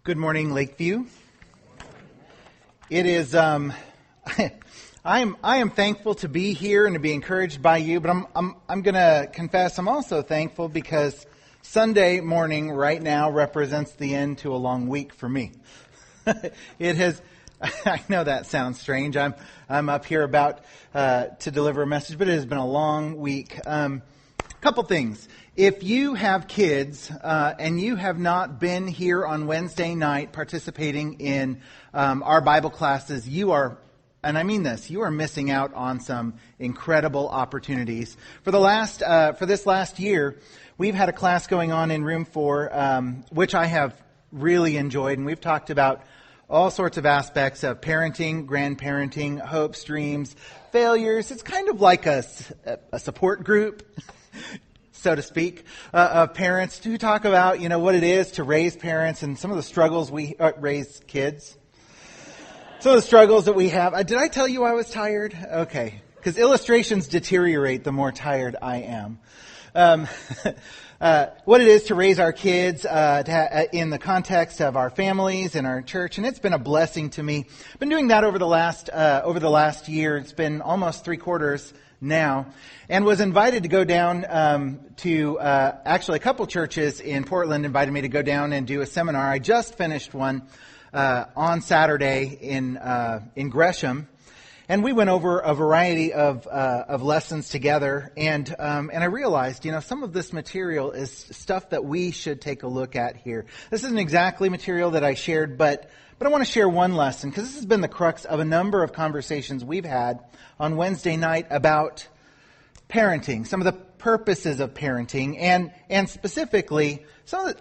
Good morning, Lakeview. It is I am thankful to be here and to be encouraged by you, but I'm going to confess I'm also thankful because Sunday morning right now represents the end to a long week for me. It has. I know that sounds strange. I'm up here about to deliver a message, but it has been a long week. Couple things. If you have kids and you have not been here on Wednesday night participating in our Bible classes, you are, and I mean this, you are missing out on some incredible opportunities. For this last year, we've had a class going on in Room 4, which I have really enjoyed, and we've talked about all sorts of aspects of parenting, grandparenting, hopes, dreams, failures. It's kind of like a support group, so to speak, of parents to talk about, what it is to raise parents and some of the struggles we raise kids. Some of the struggles that we have. Did I tell you I was tired? Okay. Because illustrations deteriorate the more tired I am. What it is to raise our kids in the context of our families and our church, and it's been a blessing to me. I've been doing that over the last year. It's been almost 3/4 now, and was invited to go down to actually a couple churches in Portland invited me to go down and do a seminar. I just finished one on Saturday in Gresham. And we went over a variety of lessons together, and I realized, some of this material is stuff that we should take a look at here. This isn't exactly material that I shared, but I want to share one lesson, because this has been the crux of a number of conversations we've had on Wednesday night about parenting, some of the purposes of parenting, and specifically,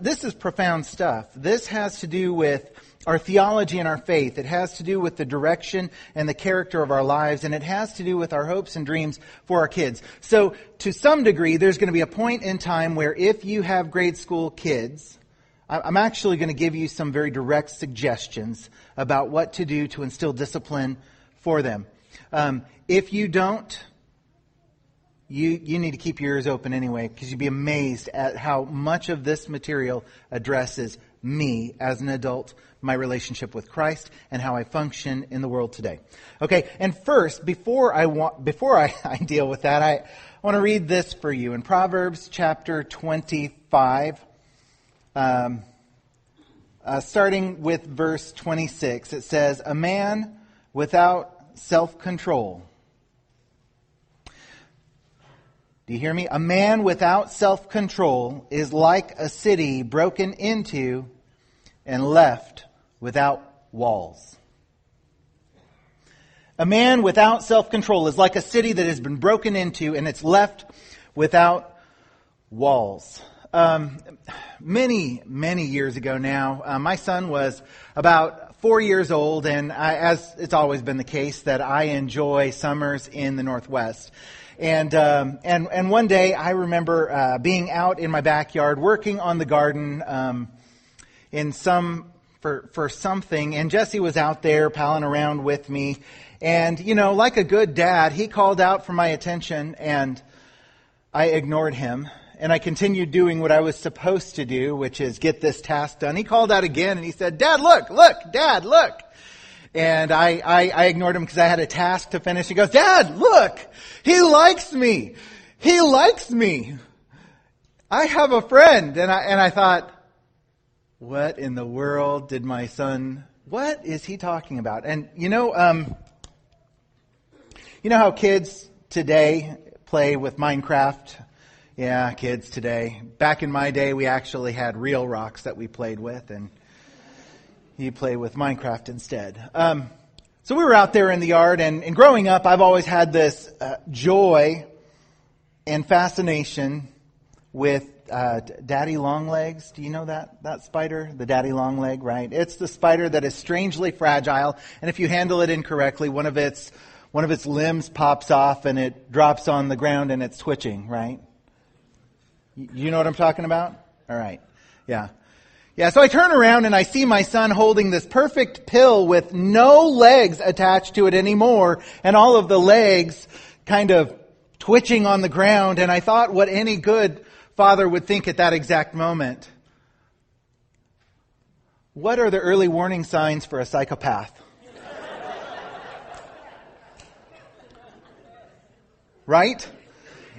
this is profound stuff. This has to do with our theology and our faith. It has to do with the direction and the character of our lives, and it has to do with our hopes and dreams for our kids. So, to some degree, there's going to be a point in time where if you have grade school kids, I'm actually going to give you some very direct suggestions about what to do to instill discipline for them. If you don't, you need to keep your ears open anyway, because you'd be amazed at how much of this material addresses me as an adult, my relationship with Christ, and how I function in the world today. Okay, and first, before I deal with that, I want to read this for you. In Proverbs chapter 25, starting with verse 26, it says, "A man without self-control." Do you hear me? "A man without self-control is like a city broken into and left without walls." A man without self-control is like a city that has been broken into and it's left without walls. Many years ago now, my son was about 4 years old, and as it's always been the case, that I enjoy summers in the Northwest. And one day I remember being out in my backyard working on the garden for something, and Jesse was out there palling around with me, and like a good dad, he called out for my attention, and I ignored him, and I continued doing what I was supposed to do, which is get this task done. He called out again, and he said, "Dad, look, Dad, look." And I ignored him because I had a task to finish. He goes, "Dad, look, he likes me. He likes me. I have a friend." And I thought, what in the world did my son, what is he talking about? And you know how kids today play with Minecraft? Yeah, kids today. Back in my day, we actually had real rocks that we played with, and you play with Minecraft instead. So we were out there in the yard, and growing up, I've always had this joy and fascination with daddy longlegs. Do you know that spider? The daddy longleg, right? It's the spider that is strangely fragile, and if you handle it incorrectly, one of its limbs pops off and it drops on the ground and it's twitching, right? You know what I'm talking about? All right. Yeah. Yeah, so I turn around and I see my son holding this perfect pill with no legs attached to it anymore, and all of the legs kind of twitching on the ground, and I thought what any good father would think at that exact moment. What are the early warning signs for a psychopath? Right?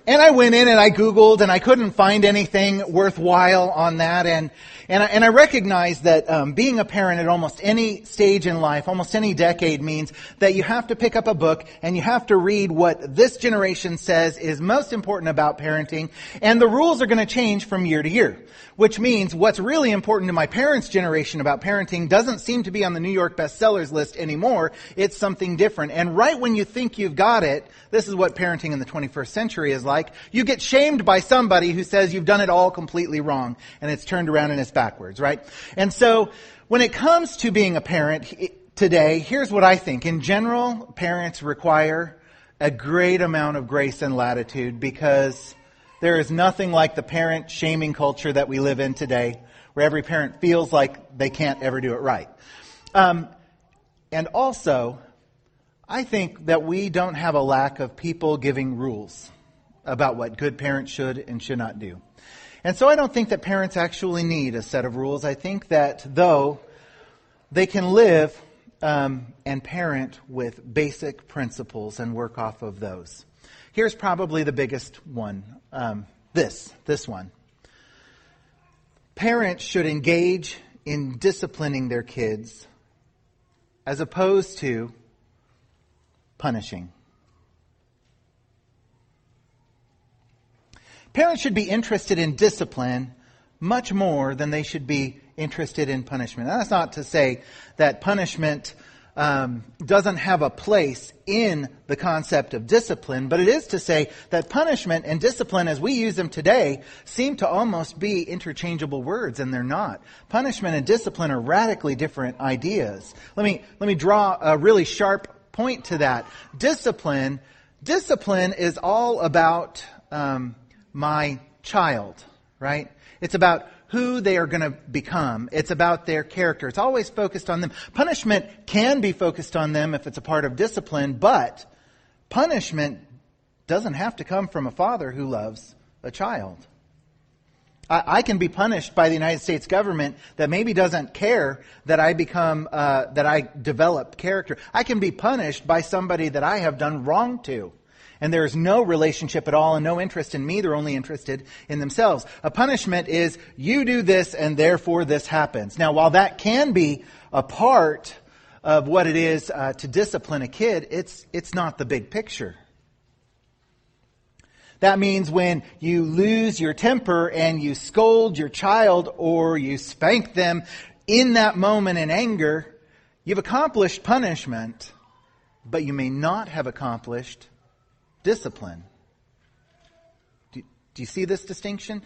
And I went in and I Googled and I couldn't find anything worthwhile on that. And I recognized that being a parent at almost any stage in life, almost any decade, means that you have to pick up a book and you have to read what this generation says is most important about parenting. And the rules are going to change from year to year. Which means what's really important to my parents' generation about parenting doesn't seem to be on the New York bestsellers list anymore. It's something different. And right when you think you've got it, this is what parenting in the 21st century is like. You get shamed by somebody who says you've done it all completely wrong. And it's turned around and it's backwards, right? And so when it comes to being a parent today, here's what I think. In general, parents require a great amount of grace and latitude because there is nothing like the parent shaming culture that we live in today, where every parent feels like they can't ever do it right. And also, I think that we don't have a lack of people giving rules about what good parents should and should not do. And so I don't think that parents actually need a set of rules. I think that though they can live and parent with basic principles and work off of those. Here's probably the biggest one. This one. Parents should engage in disciplining their kids as opposed to punishing. Parents should be interested in discipline much more than they should be interested in punishment. Now, that's not to say that punishment doesn't have a place in the concept of discipline, but it is to say that punishment and discipline as we use them today seem to almost be interchangeable words, and they're not. Punishment and discipline are radically different ideas. Let me draw a really sharp point to that. Discipline is all about my child, right? It's about who they are going to become. It's about their character. It's always focused on them. Punishment can be focused on them if it's a part of discipline, but punishment doesn't have to come from a father who loves a child. I can be punished by the United States government that maybe doesn't care that I develop character. I can be punished by somebody that I have done wrong to. And there is no relationship at all and no interest in me. They're only interested in themselves. A punishment is, you do this and therefore this happens. Now, while that can be a part of what it is to discipline a kid, it's not the big picture. That means when you lose your temper and you scold your child or you spank them in that moment in anger, you've accomplished punishment, but you may not have accomplished discipline. Do you see this distinction?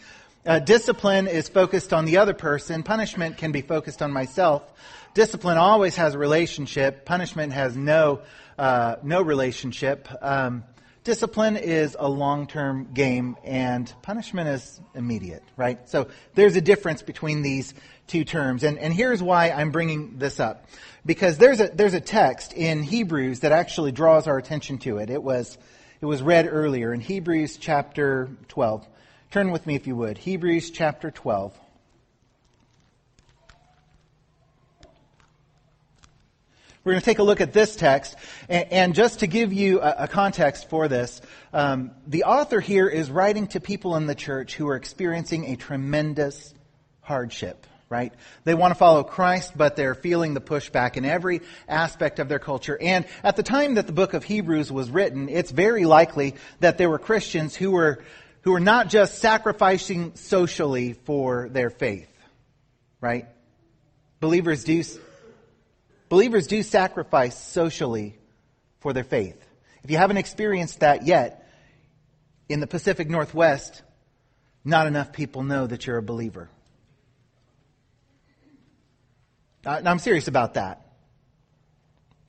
Discipline is focused on the other person. Punishment can be focused on myself. Discipline always has a relationship. Punishment has no relationship. Discipline is a long-term game, and punishment is immediate, right? So there's a difference between these two terms, and here's why I'm bringing this up. Because there's a text in Hebrews that actually draws our attention to it. It was read earlier in Hebrews chapter 12. Turn with me if you would. Hebrews chapter 12. We're going to take a look at this text. And just to give you a context for this, the author here is writing to people in the church who are experiencing a tremendous hardship. Right? They want to follow Christ, but they're feeling the pushback in every aspect of their culture. And at the time that the book of Hebrews was written, it's very likely that there were Christians who were not just sacrificing socially for their faith. Right? Believers do sacrifice socially for their faith. If you haven't experienced that yet, in the Pacific Northwest, not enough people know that you're a believer. I'm serious about that.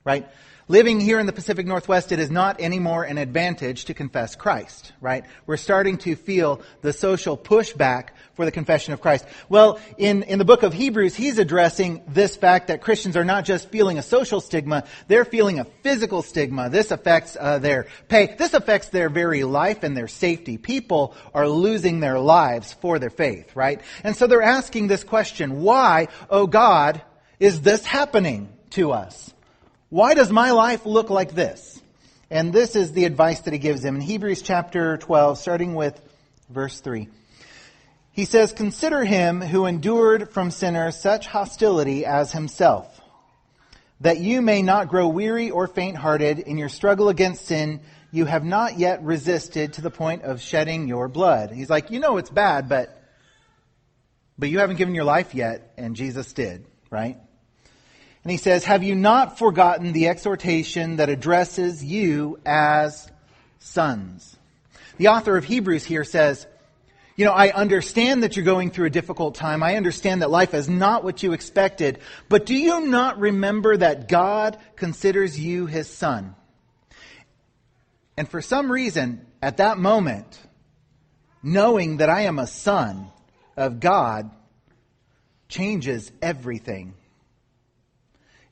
Right? Living here in the Pacific Northwest, it is not anymore an advantage to confess Christ. Right? We're starting to feel the social pushback for the confession of Christ. Well, in the book of Hebrews, he's addressing this fact that Christians are not just feeling a social stigma, they're feeling a physical stigma. This affects their pay. This affects their very life and their safety. People are losing their lives for their faith. Right? And so they're asking this question, why, oh God, is this happening to us? Why does my life look like this? And this is the advice that he gives them in Hebrews chapter 12, starting with verse 3. He says, "Consider him who endured from sinners such hostility as himself, that you may not grow weary or faint-hearted in your struggle against sin. You have not yet resisted to the point of shedding your blood." He's like, you know it's bad, but you haven't given your life yet, and Jesus did, right? And he says, "Have you not forgotten the exhortation that addresses you as sons?" The author of Hebrews here says, I understand that you're going through a difficult time. I understand that life is not what you expected. But do you not remember that God considers you his son? And for some reason, at that moment, knowing that I am a son of God changes everything.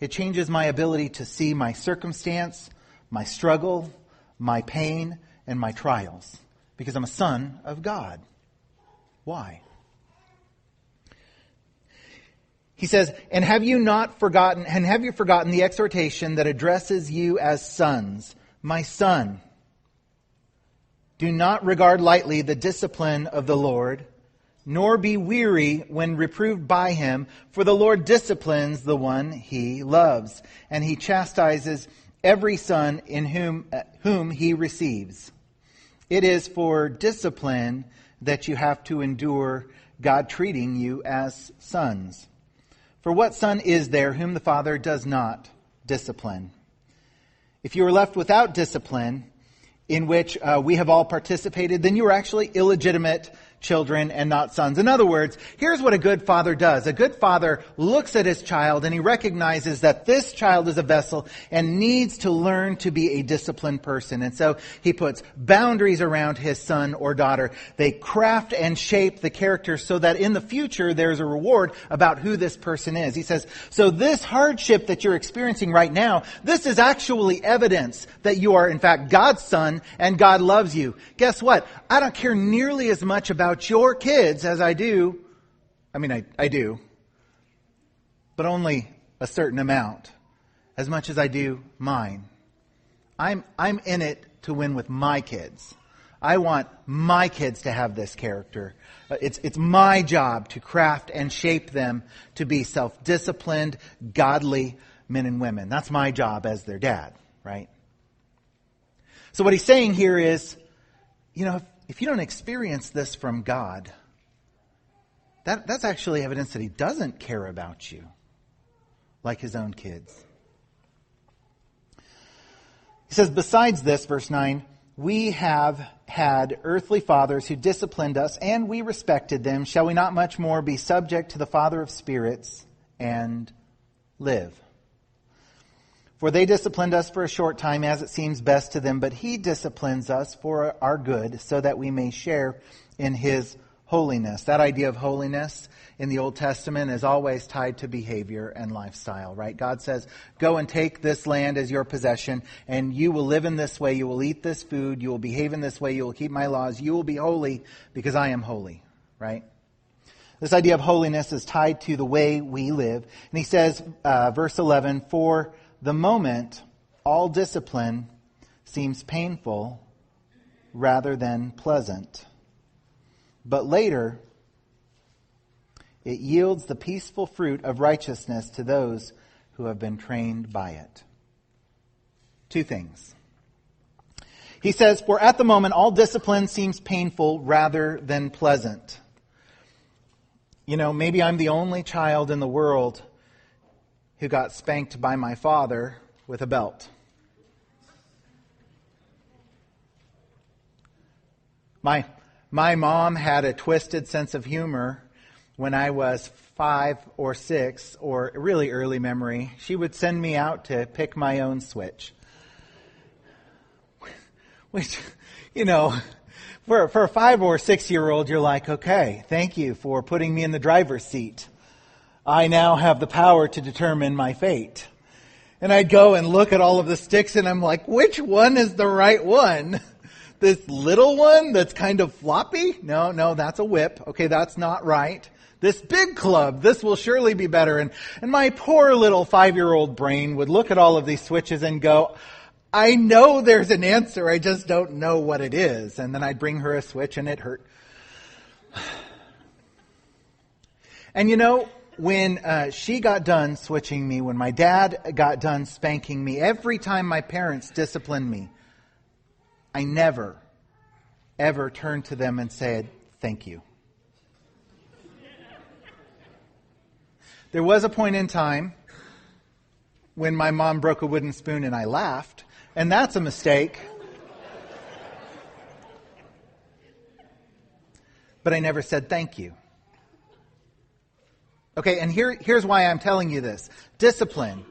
It changes my ability to see my circumstance, my struggle, my pain, and my trials. Because I'm a son of God. Why? He says, and have you forgotten the exhortation that addresses you as sons? My son, do not regard lightly the discipline of the Lord, nor be weary when reproved by him, for the Lord disciplines the one he loves, and he chastises every son in whom he receives. It is for discipline that you have to endure God treating you as sons. For what son is there whom the Father does not discipline? If you are left without discipline, in which we have all participated, then you are actually illegitimate children and not sons. In other words, here's what a good father does. A good father looks at his child and he recognizes that this child is a vessel and needs to learn to be a disciplined person. And so he puts boundaries around his son or daughter. They craft and shape the character so that in the future there's a reward about who this person is. He says, so this hardship that you're experiencing right now, this is actually evidence that you are in fact God's son and God loves you. Guess what? I don't care nearly as much about your kids as I do. I do. But only a certain amount. As much as I do mine. I'm in it to win with my kids. I want my kids to have this character. It's my job to craft and shape them to be self-disciplined, godly men and women. That's my job as their dad, right? So what he's saying here is, if you don't experience this from God, that's actually evidence that he doesn't care about you like his own kids. He says, besides this, verse 9, we have had earthly fathers who disciplined us, and we respected them. Shall we not much more be subject to the Father of spirits and live? For they disciplined us for a short time as it seems best to them, but he disciplines us for our good so that we may share in his holiness. That idea of holiness in the Old Testament is always tied to behavior and lifestyle, right? God says, go and take this land as your possession, and you will live in this way, you will eat this food, you will behave in this way, you will keep my laws, you will be holy because I am holy, right? This idea of holiness is tied to the way we live. And he says, verse 11, for the moment, all discipline seems painful rather than pleasant. But later, it yields the peaceful fruit of righteousness to those who have been trained by it. Two things. He says, for at the moment, all discipline seems painful rather than pleasant. Maybe I'm the only child in the world who got spanked by my father with a belt. My mom had a twisted sense of humor when I was 5 or 6, or really early memory. She would send me out to pick my own switch. Which, for a 5 or 6 year old, you're like, okay, thank you for putting me in the driver's seat. I now have the power to determine my fate. And I'd go and look at all of the sticks and I'm like, which one is the right one? This little one that's kind of floppy? No, that's a whip. Okay, that's not right. This big club, this will surely be better. And my poor little 5-year-old brain would look at all of these switches and go, I know there's an answer, I just don't know what it is. And then I'd bring her a switch and it hurt. And when she got done switching me, when my dad got done spanking me, every time my parents disciplined me, I never, ever turned to them and said, thank you. There was a point in time when my mom broke a wooden spoon and I laughed, and that's a mistake. But I never said thank you. Okay, and here's why I'm telling you this. Discipline.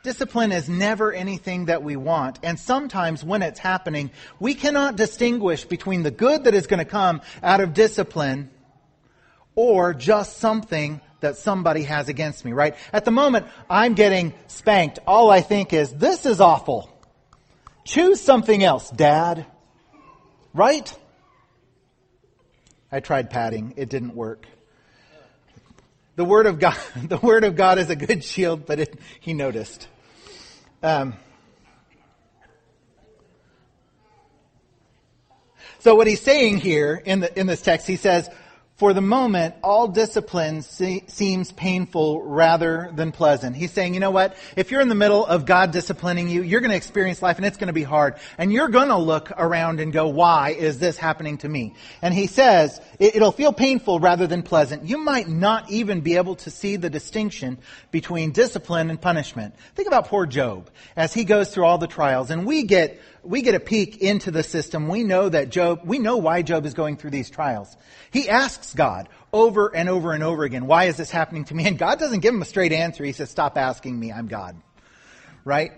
Discipline is never anything that we want. And sometimes when it's happening, we cannot distinguish between the good that is going to come out of discipline or just something that somebody has against me, right? At the moment, I'm getting spanked. All I think is, this is awful. Choose something else, Dad. Right? I tried patting. It didn't work. The Word of God is a good shield, but he noticed. So what he's saying here in this text, he says, for the moment, all discipline seems painful rather than pleasant. He's saying, you know what? If you're in the middle of God disciplining you, you're going to experience life and it's going to be hard. And you're going to look around and go, why is this happening to me? And he says, it'll feel painful rather than pleasant. You might not even be able to see the distinction between discipline and punishment. Think about poor Job as he goes through all the trials. And we get a peek into the system. We know why Job is going through these trials. He asks God over and over and over again, why is this happening to me? And God doesn't give him a straight answer. He says, stop asking me, I'm God. Right?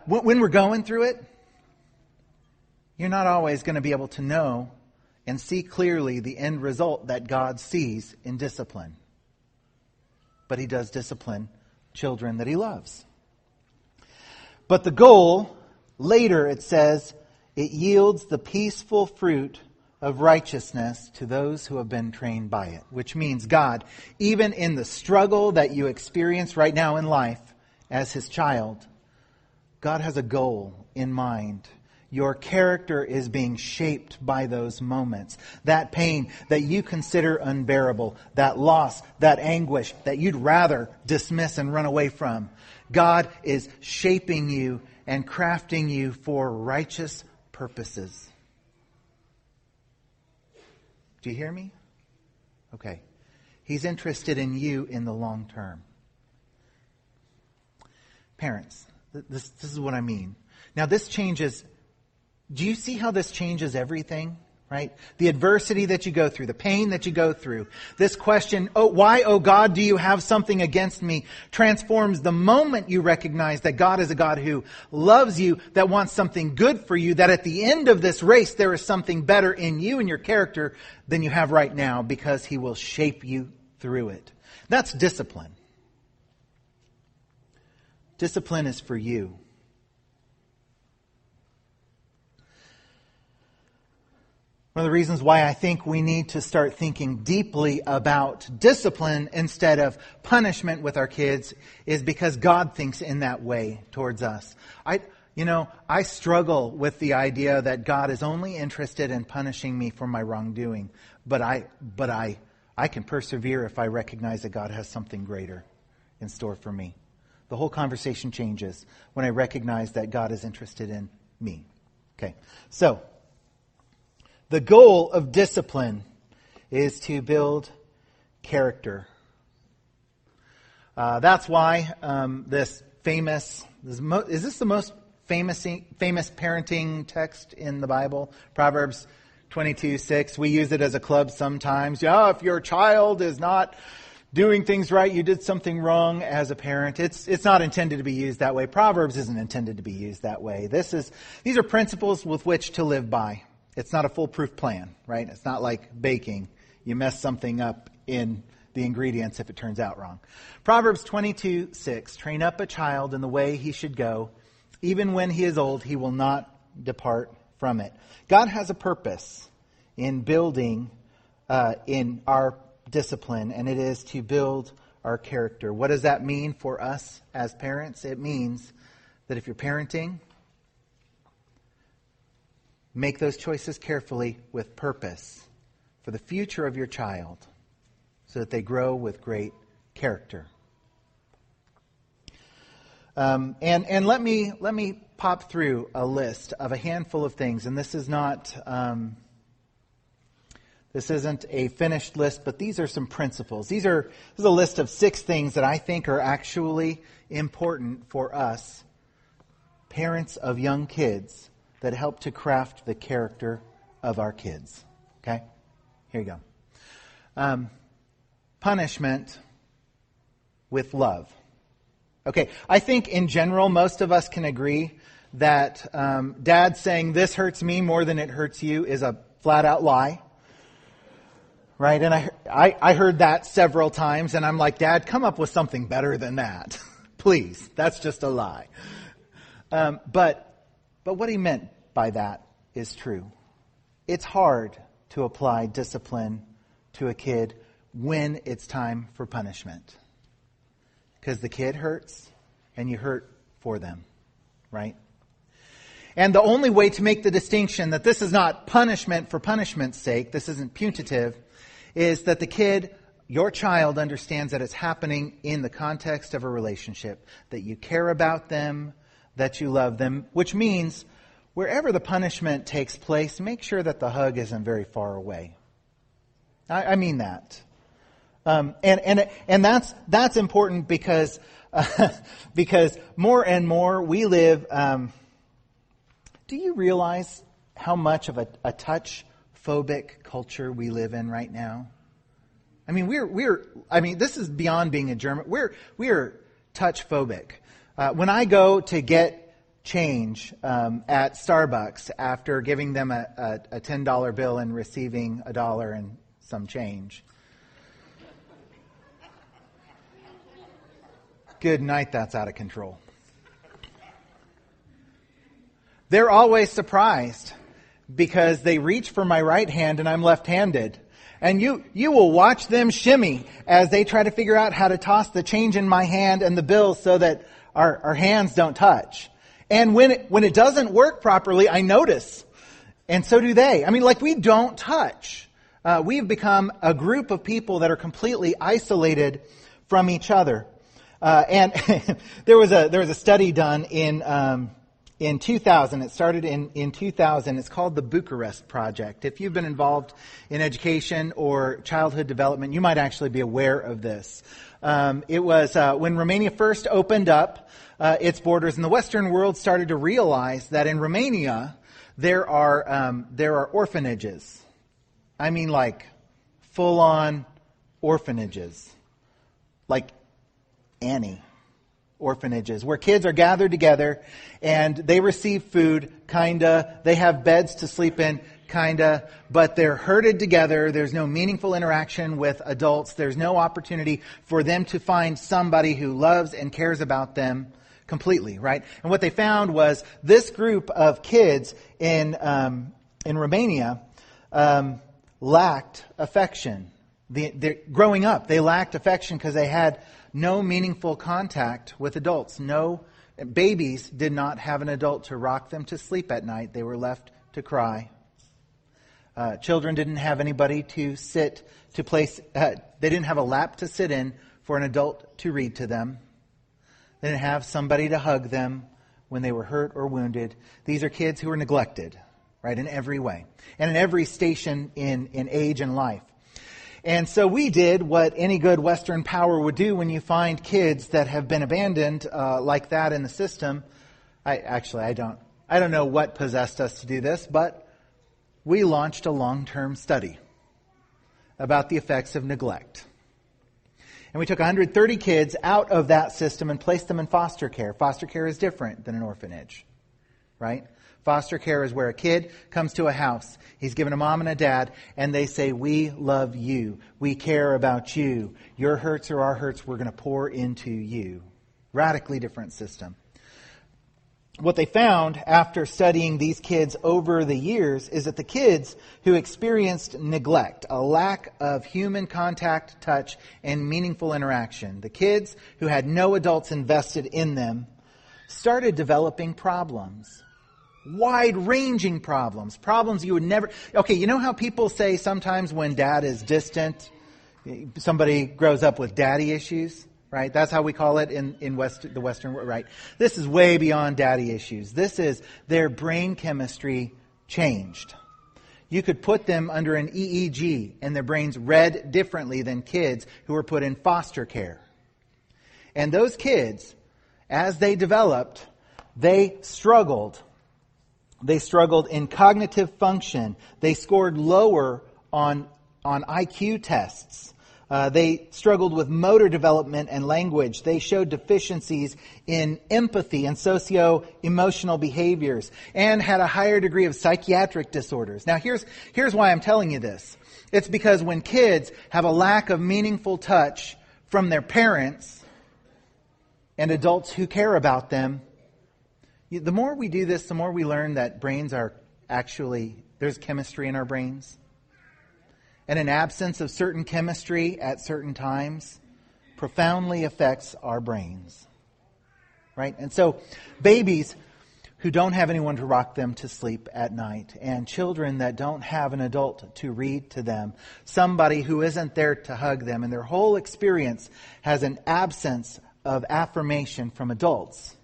When we're going through it, you're not always going to be able to know and see clearly the end result that God sees in discipline. But he does discipline children that he loves. But the goal, later it says, it yields the peaceful fruit of righteousness to those who have been trained by it. Which means God, even in the struggle that you experience right now in life as his child, God has a goal in mind. Your character is being shaped by those moments. That pain that you consider unbearable, that loss, that anguish that you'd rather dismiss and run away from. God is shaping you and crafting you for righteous purposes. Do you hear me? Okay. He's interested in you in the long term. Parents, this is what I mean. Now this changes. Do you see how this changes everything? Right? The adversity that you go through, the pain that you go through. This question, why, oh God, do you have something against me? Transforms the moment you recognize that God is a God who loves you, that wants something good for you, that at the end of this race there is something better in you and your character than you have right now because he will shape you through it. That's discipline. Discipline is for you. One of the reasons why I think we need to start thinking deeply about discipline instead of punishment with our kids is because God thinks in that way towards us. I struggle with the idea that God is only interested in punishing me for my wrongdoing, but I can persevere if I recognize that God has something greater in store for me. The whole conversation changes when I recognize that God is interested in me. Okay, so the goal of discipline is to build character. That's why is this the most famous parenting text in the Bible? Proverbs 22:6. We use it as a club sometimes. Yeah, if your child is not doing things right, you did something wrong as a parent. It's not intended to be used that way. Proverbs isn't intended to be used that way. These are principles with which to live by. It's not a foolproof plan, right? It's not like baking. You mess something up in the ingredients if it turns out wrong. Proverbs 22:6. Train up a child in the way he should go. Even when he is old, he will not depart from it. God has a purpose in building in our discipline, and it is to build our character. What does that mean for us as parents? It means that if you're parenting, make those choices carefully with purpose for the future of your child so that they grow with great character. And let me pop through a list of a handful of things, and this is not this isn't a finished list, but these are some principles. This is a list of 6 things that I think are actually important for us, parents of young kids, that help to craft the character of our kids. Okay? Here you go. Punishment with love. Okay, I think in general most of us can agree that Dad saying this hurts me more than it hurts you is a flat out lie. Right? And I heard that several times, and I'm like, Dad, come up with something better than that. Please, that's just a lie. But what he meant by that is true. It's hard to apply discipline to a kid when it's time for punishment. Because the kid hurts, and you hurt for them, right? And the only way to make the distinction that this is not punishment for punishment's sake, this isn't punitive, is that the kid, your child, understands that it's happening in the context of a relationship, that you care about them, that you love them, which means wherever the punishment takes place, make sure that the hug isn't very far away. I mean that. And that's important because because more and more we live. Do you realize how much of a touch-phobic culture we live in right now? I mean, this is beyond being a German. We're touch-phobic. When I go to get change at Starbucks after giving them a $10 bill and receiving $1 and some change. Good night, that's out of control. They're always surprised because they reach for my right hand and I'm left-handed. And you will watch them shimmy as they try to figure out how to toss the change in my hand and the bill so that our hands don't touch. And when it doesn't work properly, I notice. And so do they. I mean, like, we don't touch. We've become a group of people that are completely isolated from each other. And there was a study done in 2000. It started in 2000. It's called the Bucharest Project. If you've been involved in education or childhood development, you might actually be aware of this. It was when Romania first opened up its borders, and the Western world started to realize that in Romania there are orphanages. I mean, like full-on orphanages, like Annie orphanages, where kids are gathered together and they receive food, kinda. They have beds to sleep in, kinda. But they're herded together. There's no meaningful interaction with adults. There's no opportunity for them to find somebody who loves and cares about them completely, right? And what they found was this group of kids in Romania lacked affection. Growing up, they lacked affection because they had no meaningful contact with adults. No, babies did not have an adult to rock them to sleep at night. They were left to cry. Children didn't have anybody to they didn't have a lap to sit in for an adult to read to them. They didn't have somebody to hug them when they were hurt or wounded. These are kids who were neglected, right, in every way. And in every station in age and life. And so we did what any good Western power would do when you find kids that have been abandoned like that in the system. I don't know what possessed us to do this, but we launched a long-term study about the effects of neglect. And we took 130 kids out of that system and placed them in foster care. Foster care is different than an orphanage, right? Foster care is where a kid comes to a house. He's given a mom and a dad, and they say, "We love you. We care about you. Your hurts are our hurts. We're going to pour into you." Radically different system. what they found after studying these kids over the years is that the kids who experienced neglect, a lack of human contact, touch, and meaningful interaction, the kids who had no adults invested in them, started developing problems. Wide-ranging problems. Problems you would never... Okay, you know how people say sometimes when dad is distant, somebody grows up with daddy issues? Right? That's how we call it in the Western world, right? This is way beyond daddy issues. This is their brain chemistry changed. You could put them under an EEG and their brains read differently than kids who were put in foster care. And those kids, as they developed, they struggled. They struggled in cognitive function. They scored lower on IQ tests. They struggled with motor development and language. They showed deficiencies in empathy and socio-emotional behaviors and had a higher degree of psychiatric disorders. Now, here's why I'm telling you this. It's because when kids have a lack of meaningful touch from their parents and adults who care about them, the more we do this, the more we learn that brains are actually, there's chemistry in our brains. And an absence of certain chemistry at certain times profoundly affects our brains. Right? And so babies who don't have anyone to rock them to sleep at night, and children that don't have an adult to read to them, somebody who isn't there to hug them, and their whole experience has an absence of affirmation from adults,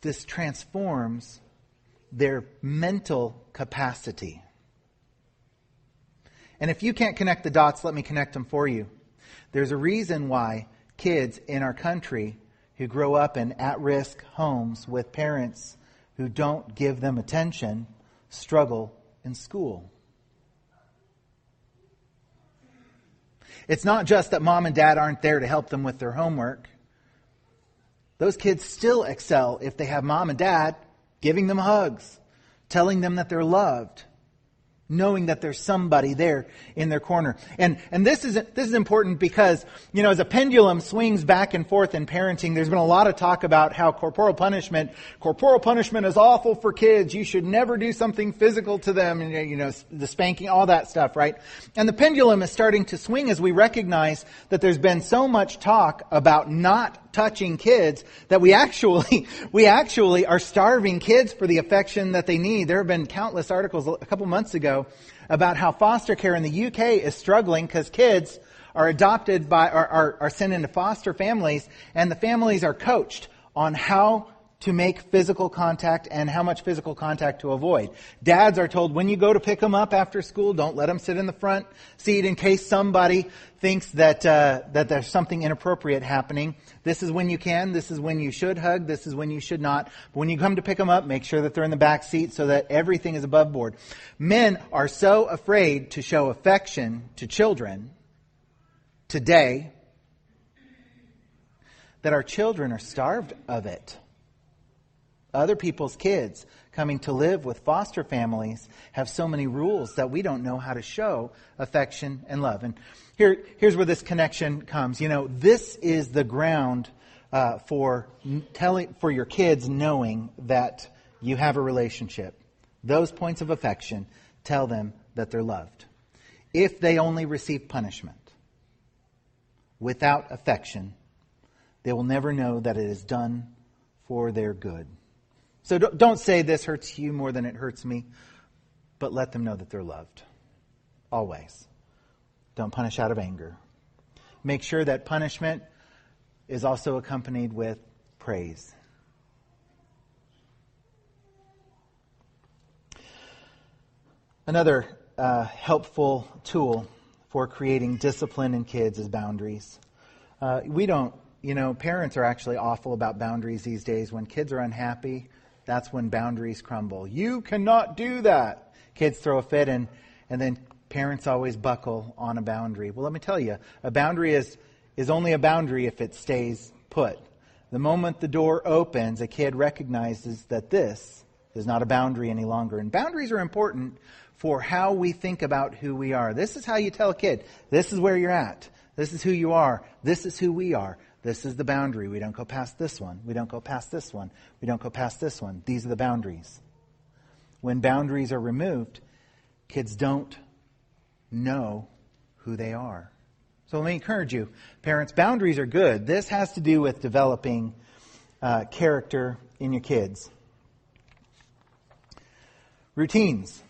this transforms their mental capacity. And if you can't connect the dots, let me connect them for you. There's a reason why kids in our country who grow up in at-risk homes with parents who don't give them attention struggle in school. It's not just that mom and dad aren't there to help them with their homework. Those kids still excel if they have mom and dad giving them hugs, telling them that they're loved, knowing that there's somebody there in their corner. And this is important because, as a pendulum swings back and forth in parenting, there's been a lot of talk about how corporal punishment is awful for kids. You should never do something physical to them, and the spanking, all that stuff, right? And the pendulum is starting to swing as we recognize that there's been so much talk about not touching kids that we actually are starving kids for the affection that they need. There have been countless articles a couple months ago about how foster care in the UK is struggling because kids are adopted by are sent into foster families, and the families are coached on how to make physical contact and how much physical contact to avoid. Dads are told when you go to pick them up after school, don't let them sit in the front seat in case somebody thinks that there's something inappropriate happening. This is when you can. This is when you should hug. This is when you should not. But when you come to pick them up, make sure that they're in the back seat so that everything is above board. Men are so afraid to show affection to children today that our children are starved of it. Other people's kids coming to live with foster families have so many rules that we don't know how to show affection and love. And here's where this connection comes. This is the ground for your kids knowing that you have a relationship. Those points of affection tell them that they're loved. If they only receive punishment without affection, they will never know that it is done for their good. So don't say this hurts you more than it hurts me, but let them know that they're loved. Always. Don't punish out of anger. Make sure that punishment is also accompanied with praise. Another helpful tool for creating discipline in kids is boundaries. Parents are actually awful about boundaries these days. When kids are unhappy, that's when boundaries crumble. You cannot do that. Kids throw a fit and then parents always buckle on a boundary. Well, let me tell you, a boundary is only a boundary if it stays put. The moment the door opens, a kid recognizes that this is not a boundary any longer. And boundaries are important for how we think about who we are. This is how you tell a kid, this is where you're at. This is who you are. This is who we are. This is the boundary. We don't go past this one. We don't go past this one. We don't go past this one. These are the boundaries. When boundaries are removed, kids don't know who they are. So let me encourage you, parents, boundaries are good. This has to do with developing character in your kids. Routines.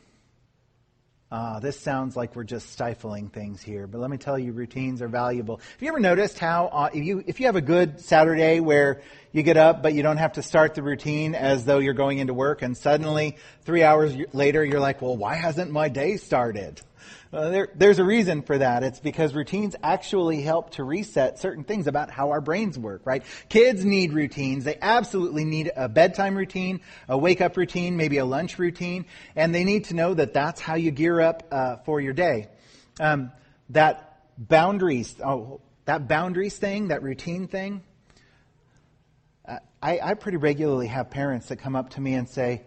This sounds like we're just stifling things here, but let me tell you, routines are valuable. Have you ever noticed how if you have a good Saturday where you get up but you don't have to start the routine as though you're going into work, and suddenly 3 hours later you're like, well, why hasn't my day started? There's a reason for that. It's because routines actually help to reset certain things about how our brains work, right? Kids need routines. They absolutely need a bedtime routine, a wake-up routine, maybe a lunch routine, and they need to know that that's how you gear up for your day. That boundaries thing, that routine thing, I pretty regularly have parents that come up to me and say,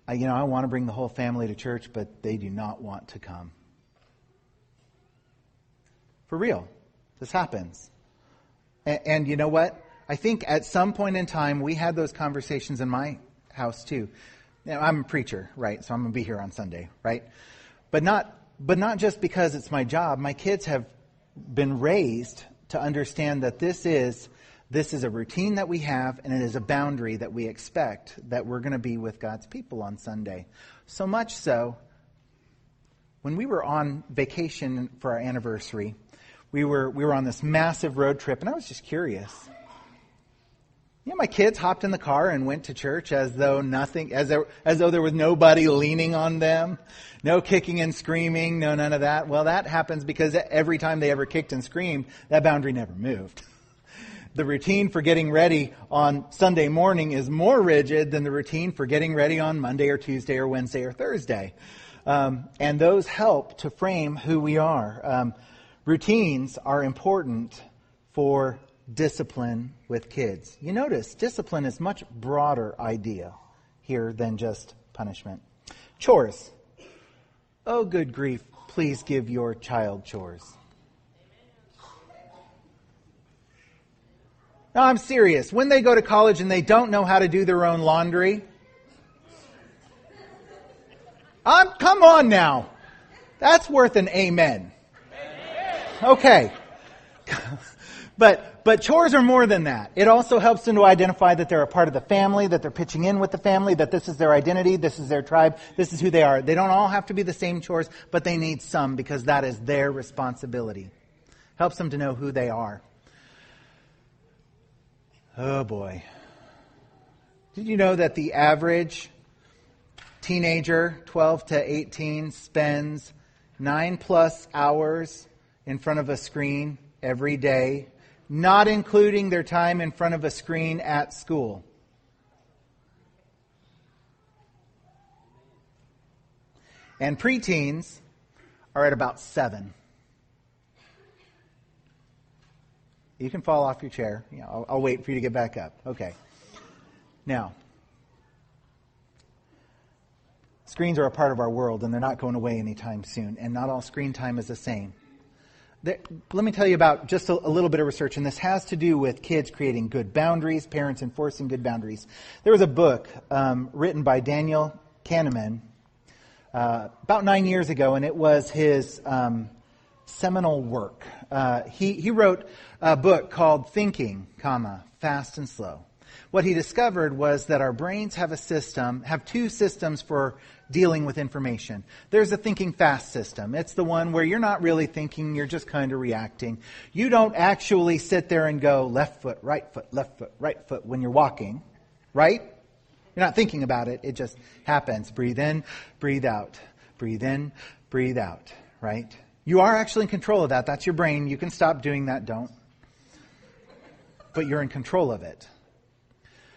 I want to bring the whole family to church, but they do not want to come. For real. This happens. And you know what? I think at some point in time, we had those conversations in my house too. I'm a preacher, right? So I'm going to be here on Sunday, right? But not just because it's my job. My kids have been raised to understand that this is a routine that we have, and it is a boundary that we expect that we're going to be with God's people on Sunday. So much so, when we were on vacation for our anniversary, we were on this massive road trip, and I was just curious. My kids hopped in the car and went to church as though there was nobody leaning on them, no kicking and screaming, no none of that. Well, that happens because every time they ever kicked and screamed, that boundary never moved. The routine for getting ready on Sunday morning is more rigid than the routine for getting ready on Monday or Tuesday or Wednesday or Thursday. And those help to frame who we are. Routines are important for discipline with kids. You notice discipline is a much broader idea here than just punishment. Chores. Oh, good grief. Please give your child chores. No, I'm serious. When they go to college and they don't know how to do their own laundry, come on now. That's worth an amen. Okay. But chores are more than that. It also helps them to identify that they're a part of the family, that they're pitching in with the family, that this is their identity, this is their tribe, this is who they are. They don't all have to be the same chores, but they need some because that is their responsibility. Helps them to know who they are. Oh boy. Did you know that the average teenager, 12 to 18, spends 9+ hours in front of a screen every day, not including their time in front of a screen at school? And preteens are at about 7. You can fall off your chair. I'll wait for you to get back up. Okay. Now, screens are a part of our world, and they're not going away anytime soon. And not all screen time is the same. Let me tell you about just a little bit of research, and this has to do with kids creating good boundaries, parents enforcing good boundaries. There was a book written by Daniel Kahneman about 9 years ago, and it was his seminal work. He wrote a book called Thinking, Fast and Slow. What he discovered was that our brains have two systems for dealing with information. There's a thinking fast system. It's the one where you're not really thinking, you're just kind of reacting. You don't actually sit there and go left foot, right foot, when you're walking, right? You're not thinking about it. It just happens. Breathe in, breathe out. Breathe in, breathe out, right? You are actually in control of that. That's your brain. You can stop doing that. Don't. But you're in control of it.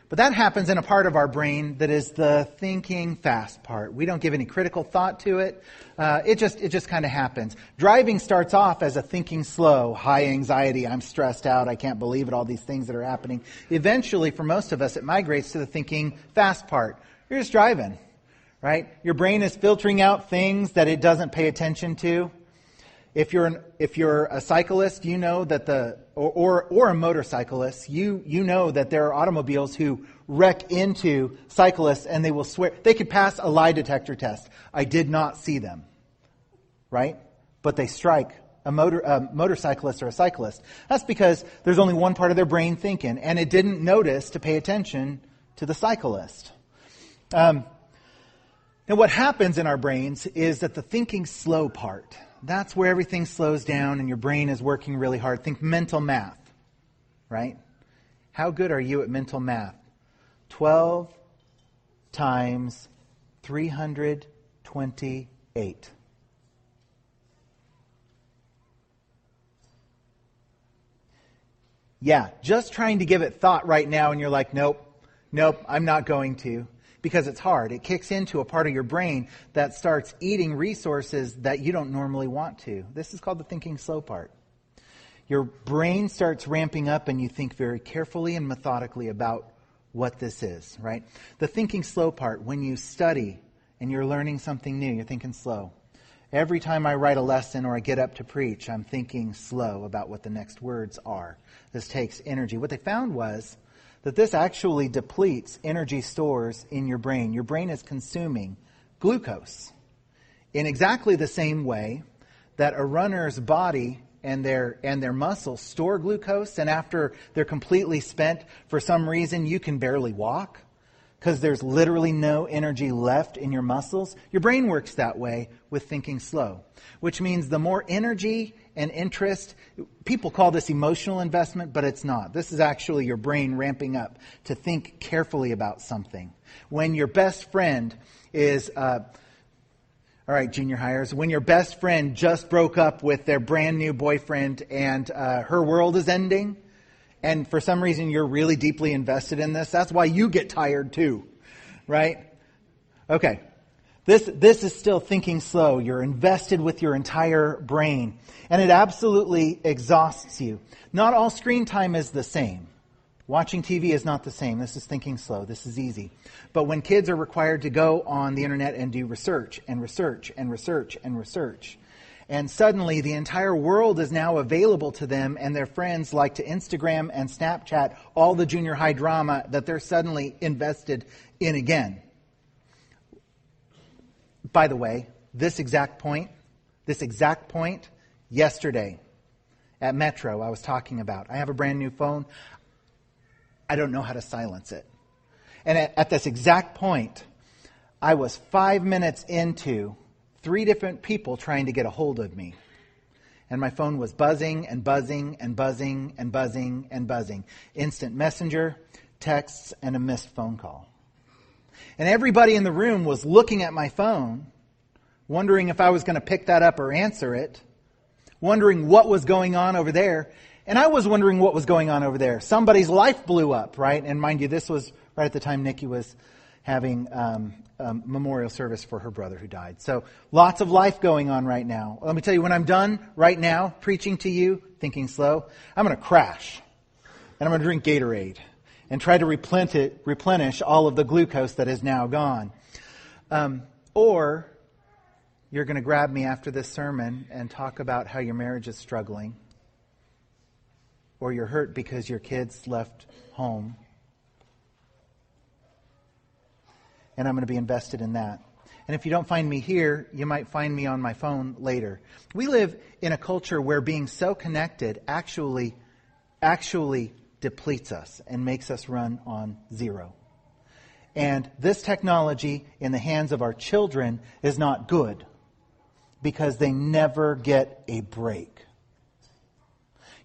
But that happens in a part of our brain that is the thinking fast part. We don't give any critical thought to it. It just kind of happens. Driving starts off as a thinking slow, high anxiety, I'm stressed out, I can't believe it, all these things that are happening. Eventually, for most of us, it migrates to the thinking fast part. You're just driving, right? Your brain is filtering out things that it doesn't pay attention to. If you're a cyclist, you know that or a motorcyclist, you know that there are automobiles who wreck into cyclists and they will swear they could pass a lie detector test. I did not see them, right? But they strike a motorcyclist or a cyclist. That's because there's only one part of their brain thinking, and it didn't notice to pay attention to the cyclist. And what happens in our brains is that the thinking slow part, that's where everything slows down and your brain is working really hard. Think mental math, right? How good are you at mental math? 12 times 328. Yeah, just trying to give it thought right now and you're like, nope, I'm not going to. Because it's hard. It kicks into a part of your brain that starts eating resources that you don't normally want to. This is called the thinking slow part. Your brain starts ramping up and you think very carefully and methodically about what this is, right? The thinking slow part, when you study and you're learning something new, you're thinking slow. Every time I write a lesson or I get up to preach, I'm thinking slow about what the next words are. This takes energy. What they found was that this actually depletes energy stores in your brain. Your brain is consuming glucose in exactly the same way that a runner's body and their muscles store glucose, and after they're completely spent, for some reason you can barely walk because there's literally no energy left in your muscles. Your brain works that way with thinking slow, which means the more energy and interest, people call this emotional investment, but it's not. This is actually your brain ramping up to think carefully about something. When your best friend is, all right, junior hires, when your best friend just broke up with their brand new boyfriend and her world is ending, and for some reason you're really deeply invested in this, that's why you get tired too, right? Okay. This is still thinking slow. You're invested with your entire brain. And it absolutely exhausts you. Not all screen time is the same. Watching TV is not the same. This is thinking slow. This is easy. But when kids are required to go on the internet and do research and research and research and research, and suddenly the entire world is now available to them, and their friends like to Instagram and Snapchat all the junior high drama that they're suddenly invested in again. By the way, this exact point, yesterday at Metro I was talking about. I have a brand new phone. I don't know how to silence it. And at this exact point, I was 5 minutes into 3 different people trying to get a hold of me. And my phone was buzzing and buzzing and buzzing and buzzing and buzzing. Instant messenger, texts, and a missed phone call. And everybody in the room was looking at my phone, wondering if I was going to pick that up or answer it, wondering what was going on over there. And I was wondering what was going on over there. Somebody's life blew up, right? And mind you, this was right at the time Nikki was having a memorial service for her brother who died. So lots of life going on right now. Let me tell you, when I'm done right now preaching to you, thinking slow, I'm going to crash. And I'm going to drink Gatorade and try to replenish all of the glucose that is now gone. Or you're going to grab me after this sermon and talk about how your marriage is struggling. Or you're hurt because your kids left home. And I'm going to be invested in that. And if you don't find me here, you might find me on my phone later. We live in a culture where being so connected actually depletes us and makes us run on zero. And this technology in the hands of our children is not good because they never get a break.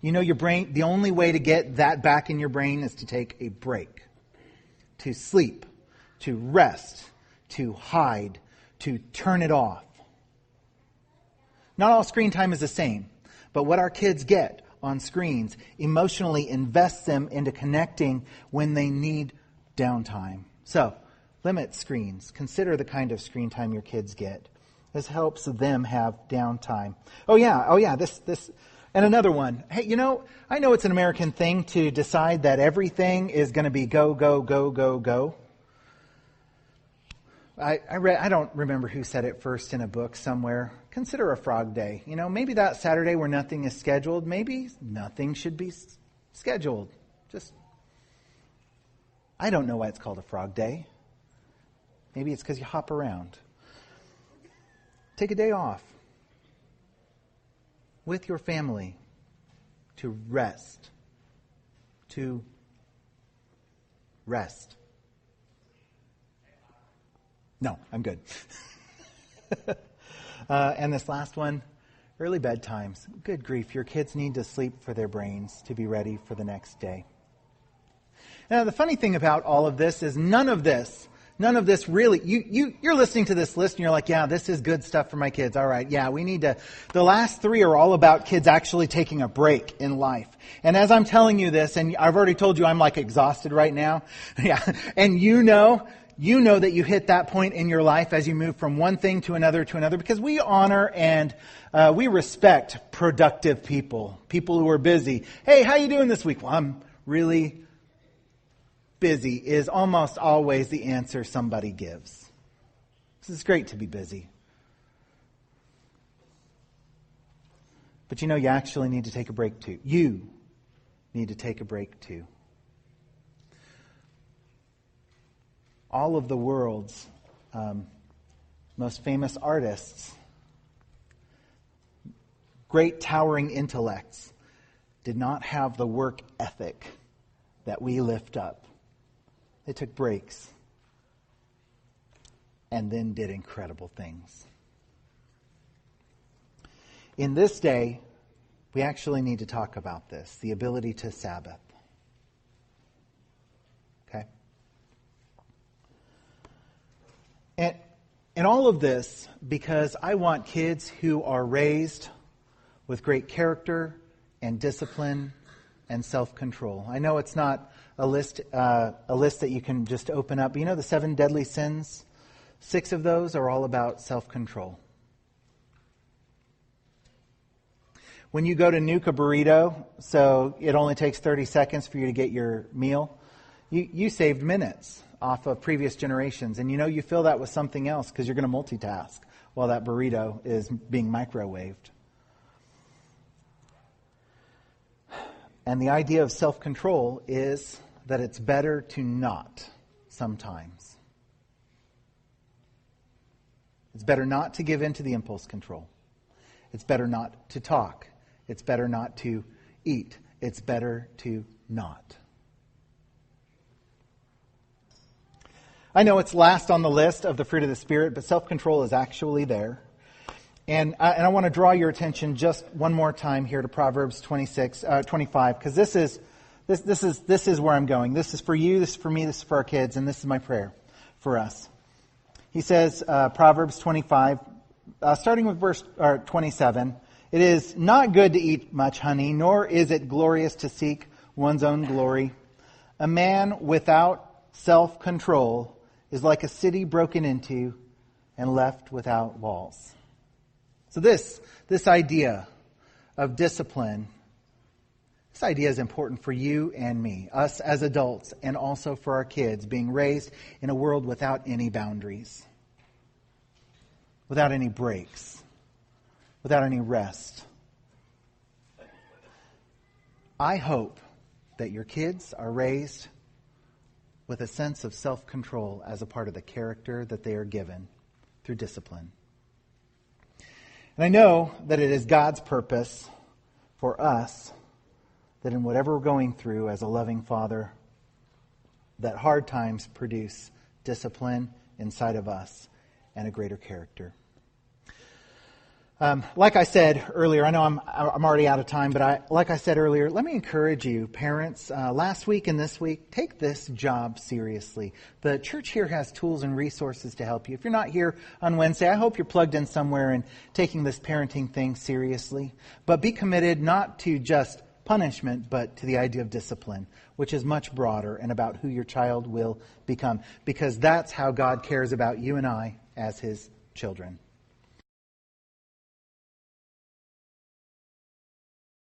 You know, your brain, the only way to get that back in your brain is to take a break, to sleep, to rest, to hide, to turn it off. Not all screen time is the same, but what our kids get on screens emotionally invests them into connecting when they need downtime. So, limit screens. Consider the kind of screen time your kids get. This helps them have downtime. Oh yeah, this. And another one. Hey, you know, I know it's an American thing to decide that everything is going to be go, go, go, go, go. I don't remember who said it first in a book somewhere. Consider a frog day. Maybe that Saturday where nothing is scheduled, maybe nothing should be scheduled. I don't know why it's called a frog day. Maybe it's because you hop around. Take a day off with your family to rest. To rest. No, I'm good. And this last one, early bedtimes. Good grief, your kids need to sleep for their brains to be ready for the next day. Now, the funny thing about all of this is none of this really, you're listening to this list and you're like, yeah, this is good stuff for my kids. All right, yeah, we need to. The last three are all about kids actually taking a break in life. And as I'm telling you this, and I've already told you I'm like exhausted right now. Yeah, and you know that you hit that point in your life as you move from one thing to another because we honor and we respect productive people who are busy. Hey, how you doing this week? Well, I'm really busy is almost always the answer somebody gives. It's great to be busy. But you actually need to take a break too. You need to take a break too. All of the world's most famous artists, great towering intellects, did not have the work ethic that we lift up. They took breaks and then did incredible things. In this day, we actually need to talk about this, the ability to Sabbath. Okay? And all of this because I want kids who are raised with great character and discipline and self-control. I know it's not a list that you can just open up. But the 7 deadly sins? 6 of those are all about self-control. When you go to nuke a burrito, so it only takes 30 seconds for you to get your meal, you saved minutes off of previous generations. And you fill that with something else because you're going to multitask while that burrito is being microwaved. And the idea of self-control is that it's better to not sometimes. It's better not to give in to the impulse control. It's better not to talk. It's better not to eat. It's better to not. I know it's last on the list of the fruit of the Spirit, but self-control is actually there. And I want to draw your attention just one more time here to Proverbs 25, because this is where I'm going. This is for you, this is for me, this is for our kids, and this is my prayer for us. He says, Proverbs 25, starting with verse 27, it is not good to eat much honey, nor is it glorious to seek one's own glory. A man without self-control is like a city broken into and left without walls. So this idea of discipline, this idea is important for you and me, us as adults, and also for our kids being raised in a world without any boundaries, without any breaks, without any rest. I hope that your kids are raised with a sense of self-control as a part of the character that they are given through discipline. And I know that it is God's purpose for us that in whatever we're going through as a loving Father, that hard times produce discipline inside of us and a greater character. Like I said earlier, I know I'm already out of time, but like I said earlier, let me encourage you, parents, last week and this week, take this job seriously. The church here has tools and resources to help you. If you're not here on Wednesday, I hope you're plugged in somewhere and taking this parenting thing seriously. But be committed not to just punishment, but to the idea of discipline, which is much broader and about who your child will become. Because that's how God cares about you and I as His children.